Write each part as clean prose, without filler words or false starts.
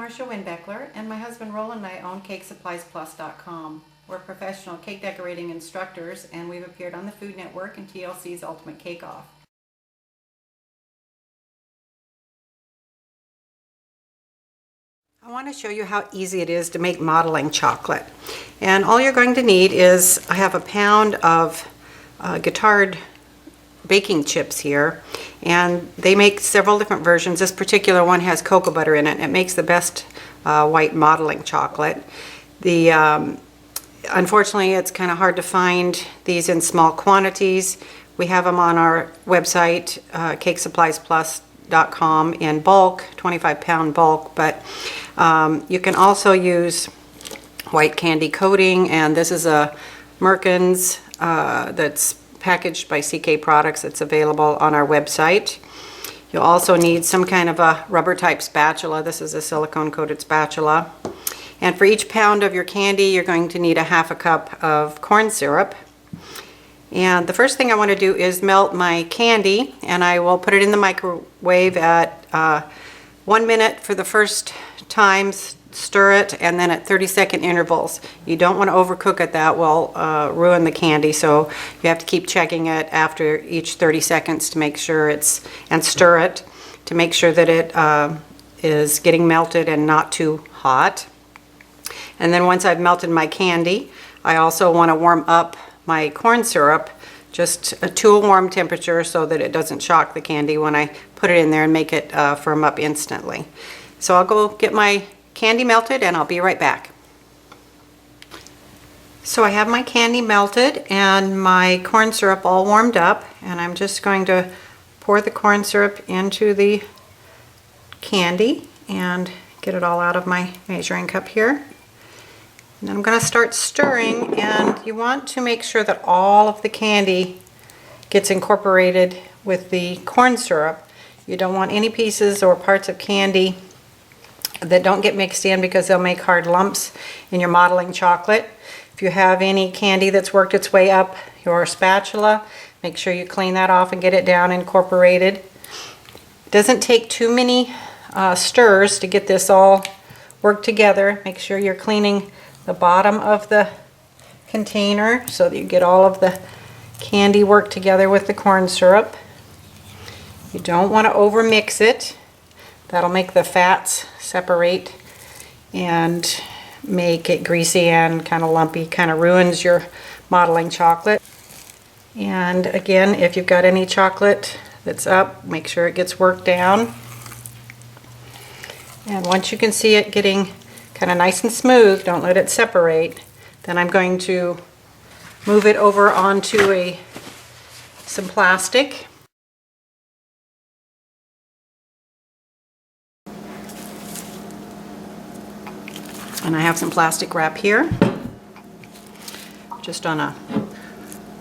Marcia Winbeckler, and my husband Roland and I own CakeSuppliesPlus.com. We're professional cake decorating instructors, and we've appeared on the Food Network and TLC's Ultimate Cake Off. I want to show you how easy it is to make modeling chocolate. And all you're going to need is, I have a pound of Guittard baking chips here, and they make several different versions. This particular one has cocoa butter in it. It makes the best white modeling chocolate. Unfortunately, it's kind of hard to find these in small quantities. We have them on our website, CakeSuppliesPlus.com, in bulk, 25-pound bulk, but you can also use white candy coating, and this is a Merkins that's packaged by CK Products. It's available on our website. You'll also need some kind of a rubber type spatula. This is a silicone coated spatula. And for each pound of your candy, you're going to need a half a cup of corn syrup. And the first thing I want to do is melt my candy, and I will put it in the microwave at 1 minute for the first time, stir it, and then at 30-second intervals. You don't want to overcook it. That will ruin the candy, so you have to keep checking it after each 30 seconds to make sure and stir it to make sure that it is getting melted and not too hot. And then once I've melted my candy, I also want to warm up my corn syrup just to a warm temperature so that it doesn't shock the candy when I put it in there and make it firm up instantly. So I'll go get my candy melted and I'll be right back. So I have my candy melted and my corn syrup all warmed up, and I'm just going to pour the corn syrup into the candy and get it all out of my measuring cup here. And then I'm going to start stirring, and you want to make sure that all of the candy gets incorporated with the corn syrup. You don't want any pieces or parts of candy that don't get mixed in, because they'll make hard lumps in your modeling chocolate. If you have any candy that's worked its way up your spatula, make sure you clean that off and get it down incorporated. It doesn't take too many stirs to get this all worked together. Make sure you're cleaning the bottom of the container so that you get all of the candy worked together with the corn syrup. You don't want to over mix it. That'll make the fats separate and make it greasy and kind of lumpy, kind of ruins your modeling chocolate. And again, if you've got any chocolate that's up, make sure it gets worked down. And once you can see it getting kind of nice and smooth, don't let it separate, then I'm going to move it over onto some plastic. And I have some plastic wrap here, just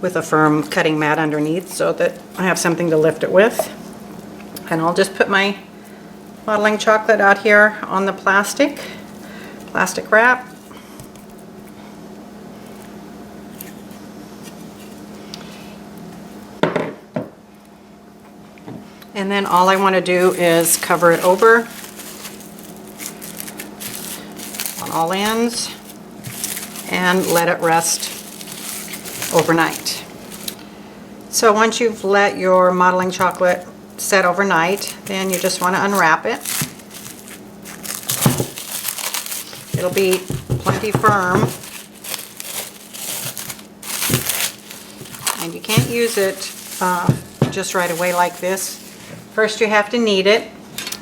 with a firm cutting mat underneath so that I have something to lift it with. And I'll just put my modeling chocolate out here on the plastic wrap. And then all I want to do is cover it over on all ends and let it rest overnight. So once you've let your modeling chocolate set overnight, then you just want to unwrap it. It'll be plenty firm, and you can't use it just right away like this. First you have to knead it.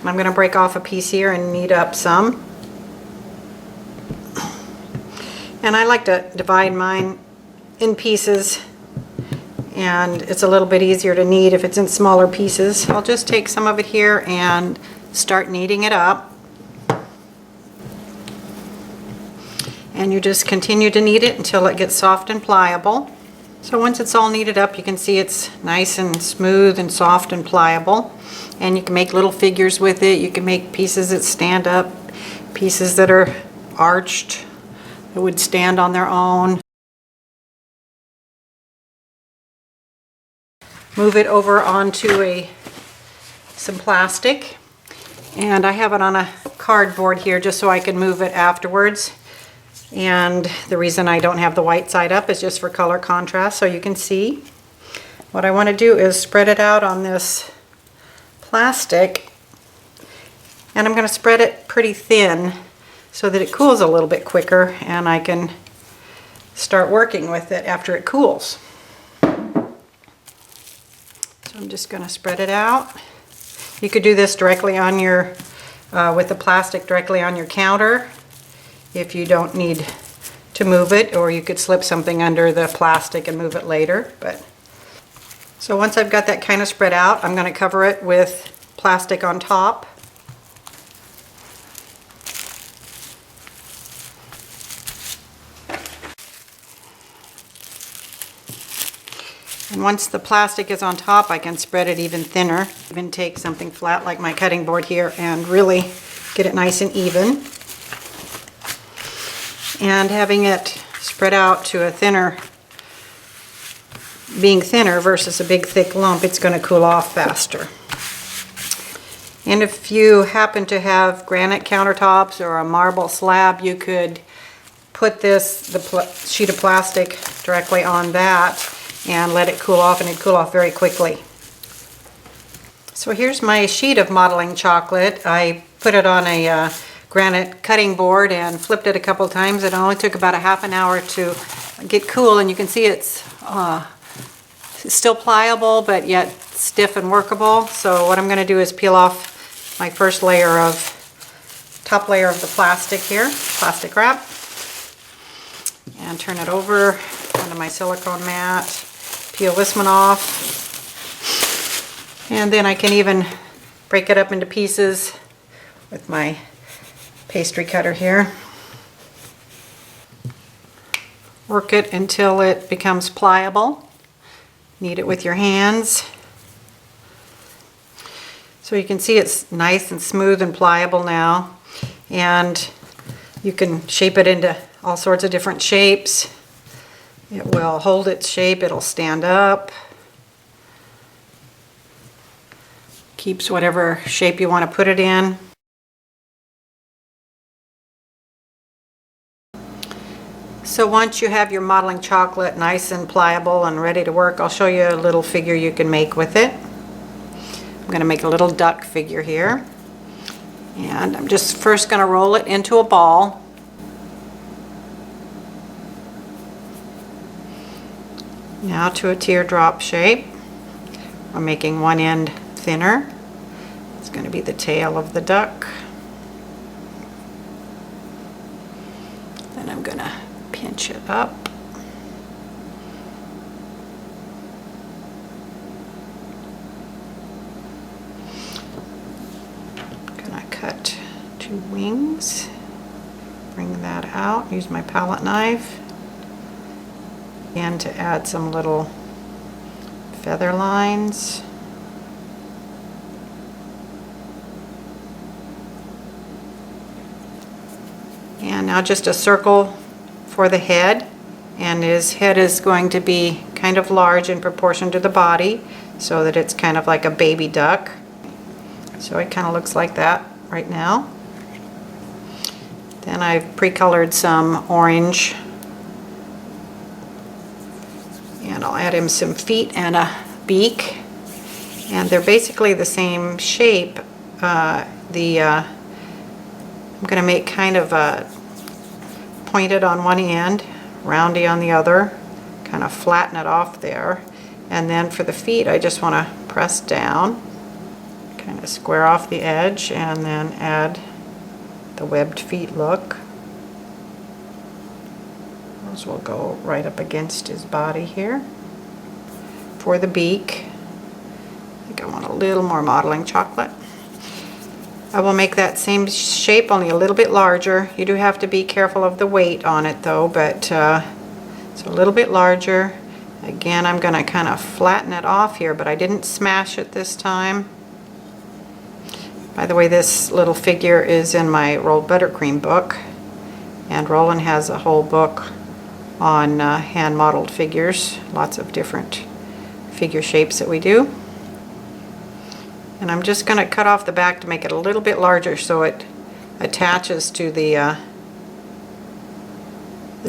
I'm going to break off a piece here and knead up some. And I like to divide mine in pieces, and it's a little bit easier to knead if it's in smaller pieces. I'll just take some of it here and start kneading it up. And you just continue to knead it until it gets soft and pliable. So once it's all kneaded up, you can see it's nice and smooth and soft and pliable. And you can make little figures with it. You can make pieces that stand up, pieces that are arched, that would stand on their own. Move it over onto some plastic, and I have it on a cardboard here just so I can move it afterwards. And the reason I don't have the white side up is just for color contrast so you can see. What I want to do is spread it out on this plastic, and I'm going to spread it pretty thin so that it cools a little bit quicker and I can start working with it after it cools. So I'm just going to spread it out. You could do this directly on your, with the plastic directly on your counter if you don't need to move it, or you could slip something under the plastic and move it later. So once I've got that kind of spread out, I'm going to cover it with plastic on top. And once the plastic is on top, I can spread it even thinner. Even take something flat like my cutting board here and really get it nice and even. And having it spread out to a thinner, being thinner versus a big thick lump, it's going to cool off faster. And if you happen to have granite countertops or a marble slab, you could put this, the sheet of plastic directly on that and let it cool off, and it'd cool off very quickly. So here's my sheet of modeling chocolate. I put it on a granite cutting board and flipped it a couple times. It only took about a half an hour to get cool, and you can see it's still pliable but yet stiff and workable. So what I'm going to do is peel off my first layer of, top layer of the plastic here, plastic wrap, and turn it over onto my silicone mat. Peel this one off, and then I can even break it up into pieces with my pastry cutter here. Work it until it becomes pliable. Knead it with your hands. So you can see it's nice and smooth and pliable now, and you can shape it into all sorts of different shapes. It will hold its shape, it'll stand up. Keeps whatever shape you want to put it in. So once you have your modeling chocolate nice and pliable and ready to work, I'll show you a little figure you can make with it. I'm going to make a little duck figure here. And I'm just first going to roll it into a ball. Now to a teardrop shape. I'm making one end thinner. It's going to be the tail of the duck. Then I'm going to pinch it up. I'm going to cut 2 wings. Bring that out. Use my palette knife. And to add some little feather lines. And now just a circle for the head, and his head is going to be kind of large in proportion to the body so that it's kind of like a baby duck. So it kind of looks like that right now. Then I've pre-colored some orange. And I'll add him some feet and a beak, and they're basically the same shape. I'm going to make kind of a pointed on one end, roundy on the other, kind of flatten it off there. And then for the feet, I just want to press down, kind of square off the edge, and then add the webbed feet look. Those will go right up against his body here. For the beak, I think I want a little more modeling chocolate. I will make that same shape, only a little bit larger. You do have to be careful of the weight on it though, but it's a little bit larger. Again, I'm going to kind of flatten it off here, but I didn't smash it this time. By the way, this little figure is in my rolled buttercream book, and Roland has a whole book on hand modeled figures, lots of different figure shapes that we do. And I'm just going to cut off the back to make it a little bit larger so I attaches to the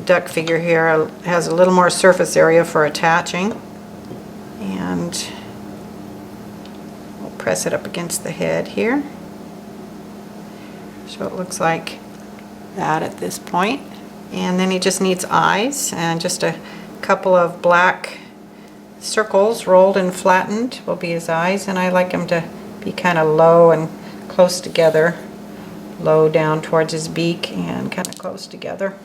duck figure here. It has a little more surface area for attaching, and we'll press it up against the head here. So it looks like that at this point. And then he just needs eyes and just a couple of black circles rolled and flattened will be his eyes, and I like him to be kind of low and close together, low down towards his beak and kind of close together.